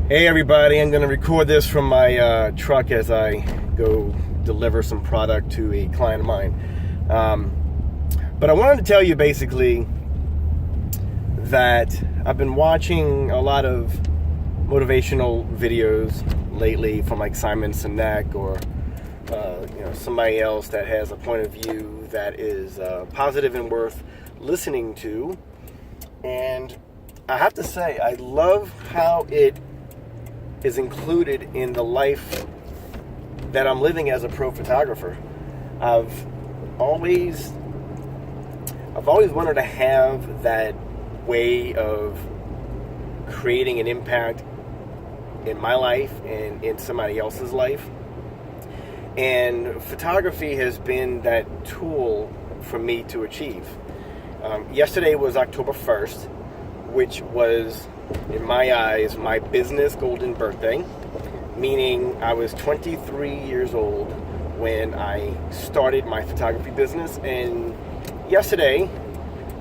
Hey everybody, I'm going to record this from my truck as I go deliver some product to a client of mine. But I wanted to tell you basically that I've been watching a lot of motivational videos lately from like Simon Sinek or somebody else that has a point of view that is positive and worth listening to. And I have to say, I love how it is included in the life that I'm living as a pro photographer. I've always wanted to have that way of creating an impact in my life and in somebody else's life. And photography has been that tool for me to achieve. Yesterday was October 1st, which was, in my eyes, my business golden birthday, meaning I was 23 years old when I started my photography business, and yesterday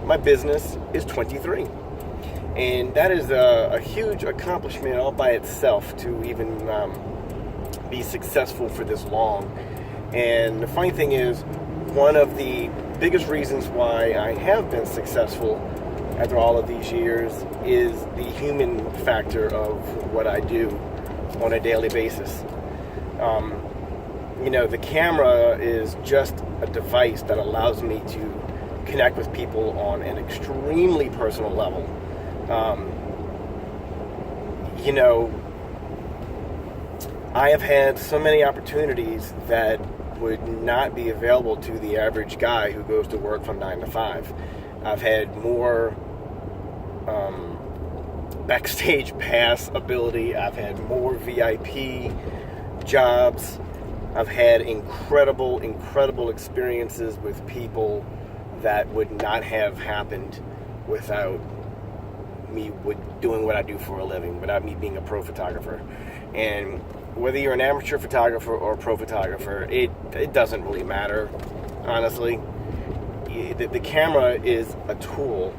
my business is 23. And that is a huge accomplishment all by itself to even be successful for this long. And the funny thing is, one of the biggest reasons why I have been successful after all of these years is the human factor of what I do on a daily basis. The camera is just a device that allows me to connect with people on an extremely personal level. I have had so many opportunities that would not be available to the average guy who goes to work from 9 to 5. I've had more backstage pass ability. I've had more VIP jobs. I've had incredible experiences with people that would not have happened without me doing what I do for a living, without me being a pro photographer. And whether you're an amateur photographer or a pro photographer, it doesn't really matter, honestly. The camera is a tool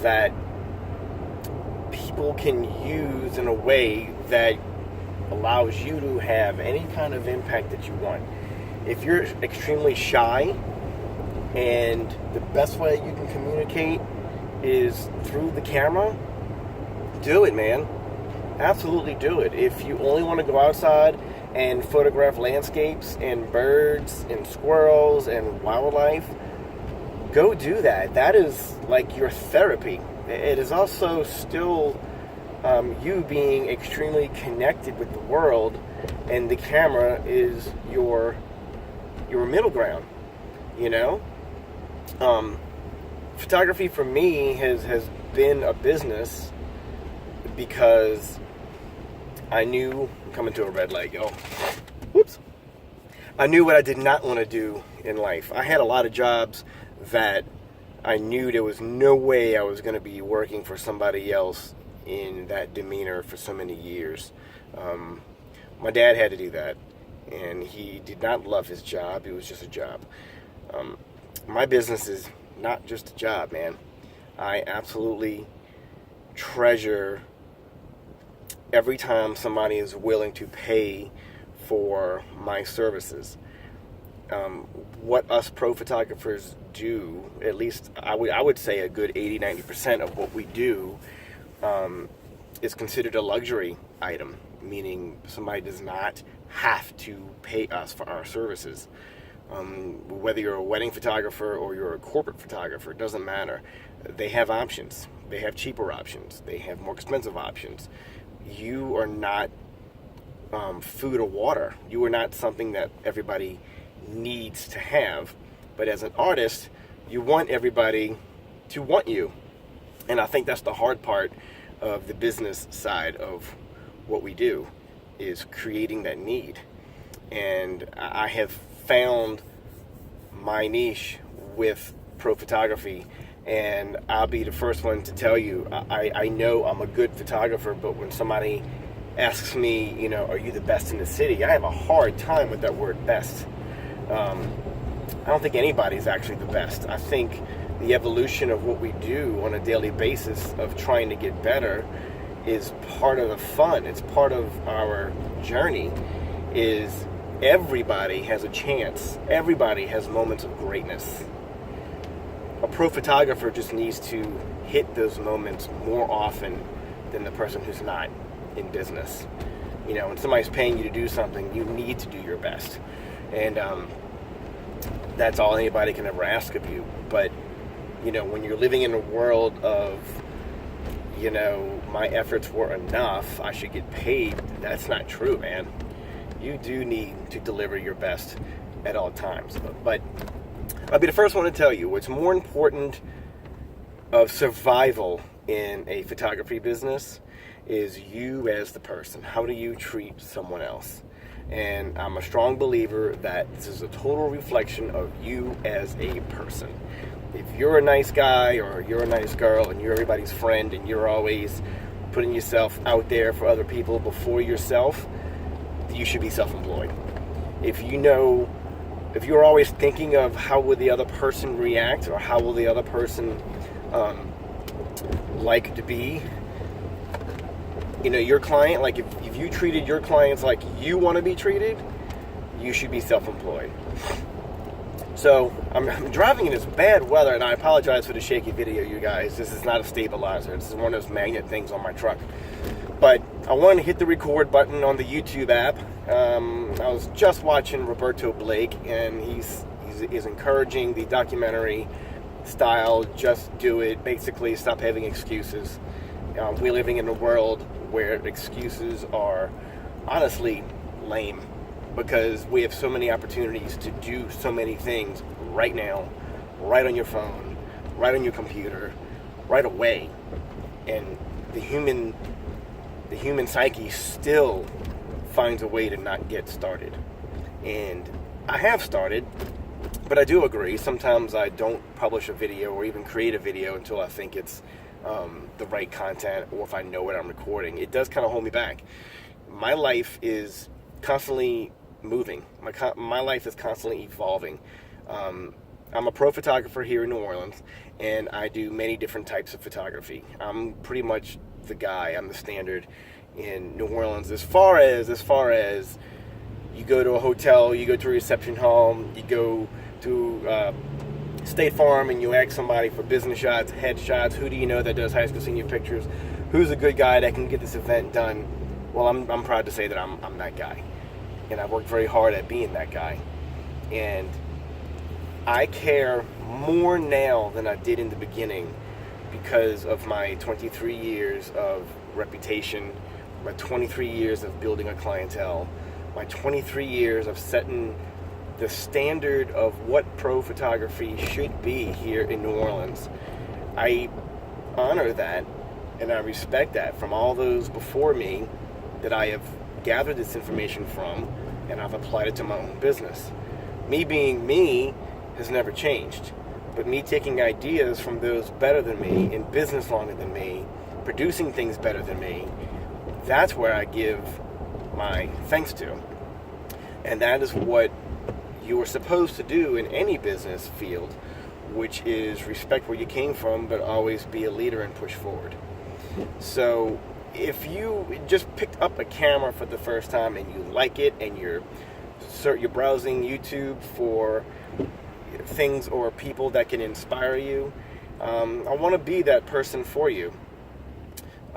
that people can use in a way that allows you to have any kind of impact that you want. If you're extremely shy and the best way you can communicate is through the camera, do it, man. Absolutely do it. If you only want to go outside and photograph landscapes and birds and squirrels and wildlife, go do that. That is like your therapy. It is also still you being extremely connected with the world, and the camera is your middle ground. Photography for me has been a business because I knew, coming to a red light, yo. Whoops. I knew what I did not want to do in life. I had a lot of jobs that I knew there was no way I was going to be working for somebody else in that demeanor for so many years. My dad had to do that, and he did not love his job. It was just a job. My business is not just a job, man. I absolutely treasure every time somebody is willing to pay for my services. What us pro photographers do, at least I would say a good 80-90% of what we do is considered a luxury item, meaning somebody does not have to pay us for our services. Whether you're a wedding photographer or you're a corporate photographer, it doesn't matter. They have options. They have cheaper options. They have more expensive options. You are not food or water. You are not something that everybody needs to have. But as an artist, you want everybody to want you. And I think that's the hard part of the business side of what we do, is creating that need. And I have found my niche with pro photography, and I'll be the first one to tell you, I know I'm a good photographer, but when somebody asks me, are you the best in the city, I have a hard time with that word best. I don't think anybody's actually the best. I think the evolution of what we do on a daily basis of trying to get better is part of the fun. It's part of our journey. Is everybody has a chance. Everybody has moments of greatness. A pro photographer just needs to hit those moments more often than the person who's not in business. You know, when somebody's paying you to do something, you need to do your best. And that's all anybody can ever ask of you. But, you know, when you're living in a world of, you know, my efforts were enough, I should get paid, that's not true, man. You do need to deliver your best at all times. But I'll be the first one to tell you, what's more important of survival in a photography business is you as the person. How do you treat someone else? And I'm a strong believer that this is a total reflection of you as a person. If you're a nice guy or you're a nice girl and you're everybody's friend and you're always putting yourself out there for other people before yourself, you should be self-employed. If you're always thinking of how will the other person react or how will the other person like to be, you know, your client, like if you treated your clients like you want to be treated, you should be self-employed. So I'm driving in this bad weather, and I apologize for the shaky video, you guys. This is not a stabilizer. This is one of those magnet things on my truck. But I wanted to hit the record button on the YouTube app. I was just watching Roberto Blake, and he's encouraging the documentary style, just do it. Basically, stop having excuses. We're living in a world where excuses are honestly lame, because we have so many opportunities to do so many things right now, right on your phone, right on your computer, right away. And the human psyche still finds a way to not get started. And I have started, but I do agree, sometimes I don't publish a video or even create a video until I think it's the right content, or if I know what I'm recording. It does kind of hold me back. My life is constantly moving. My life is constantly evolving. I'm a pro photographer here in New Orleans, and I do many different types of photography. I'm pretty much the guy. I'm the standard in New Orleans as far as you go to a hotel, you go to a reception hall, you go to State Farm and you ask somebody for business shots, headshots. Who do you know that does high school senior pictures? Who's a good guy that can get this event done? Well, I'm proud to say that I'm that guy, and I worked very hard at being that guy. And I care more now than I did in the beginning because of my 23 years of reputation, my 23 years of building a clientele, my 23 years of setting the standard of what pro photography should be here in New Orleans. I honor that and I respect that from all those before me that I have gathered this information from, and I've applied it to my own business. Me being me has never changed, but me taking ideas from those better than me, in business longer than me, producing things better than me, that's where I give my thanks to. And that is what you are supposed to do in any business field, which is respect where you came from, but always be a leader and push forward. So if you just picked up a camera for the first time and you like it, and you're browsing YouTube for things or people that can inspire you, I want to be that person for you.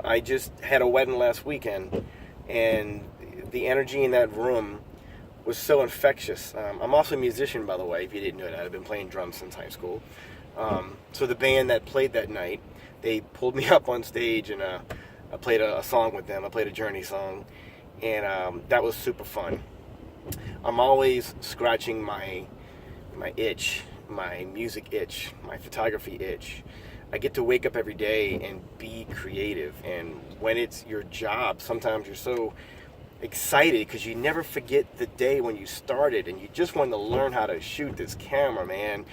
I just had a wedding last weekend, and the energy in that room was so infectious. I'm also a musician, by the way, if you didn't know that. I've been playing drums since high school. So the band that played that night, they pulled me up on stage, and I played a song with them. I played a Journey song, and that was super fun. I'm always scratching my itch, my music itch, my photography itch. I get to wake up every day and be creative. And when it's your job, sometimes you're so excited because you never forget the day when you started and you just wanted to learn how to shoot this camera, man.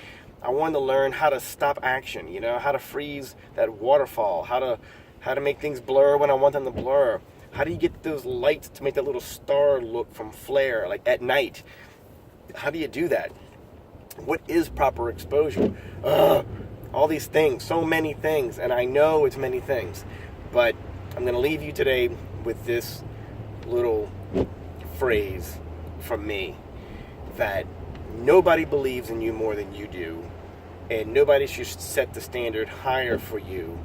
I wanted to learn how to stop action, you know, how to freeze that waterfall, how to make things blur when I want them to blur. How do you get those lights to make that little star look from flare, like at night? How do you do that? What is proper exposure? All these things, so many things, and I know it's many things, but I'm going to leave you today with this little phrase from me, that nobody believes in you more than you do, and nobody should set the standard higher for you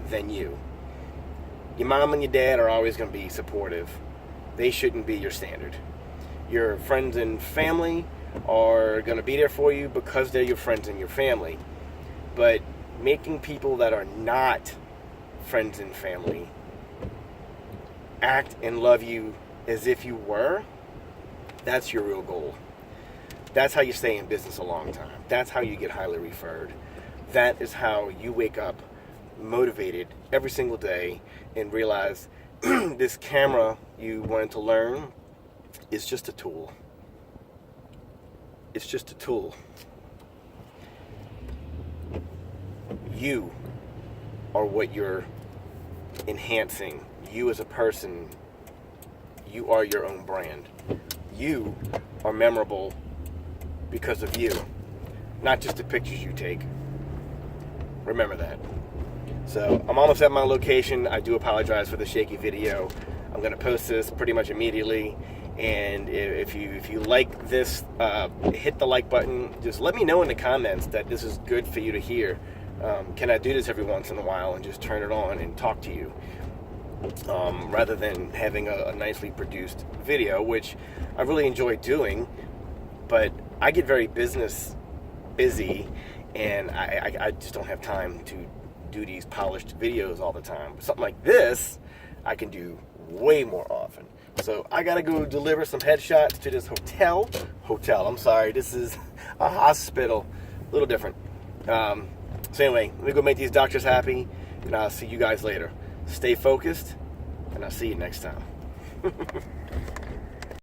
than you. Your mom and your dad are always going to be supportive. They shouldn't be your standard. Your friends and family are going to be there for you because they're your friends and your family. But making people that are not friends and family act and love you as if you were, that's your real goal. That's how you stay in business a long time. That's how you get highly referred. That is how you wake up motivated every single day and realize this camera you wanted to learn is just a tool. It's just a tool. You are what you're enhancing. You as a person, you are your own brand. You are memorable because of you, not just the pictures you take. Remember that. So I'm almost at my location. I do apologize for the shaky video. I'm going to post this pretty much immediately. And if you like this, hit the like button. Just let me know in the comments that this is good for you to hear. Can I do this every once in a while and just turn it on and talk to you? Rather than having a nicely produced video, which I really enjoy doing, but I get very busy, and I just don't have time to do these polished videos all the time. But something like this, I can do way more often. So I gotta go deliver some headshots to this hotel. I'm sorry, this is a hospital. A little different. So anyway, let me go make these doctors happy, and I'll see you guys later. Stay focused, and I'll see you next time.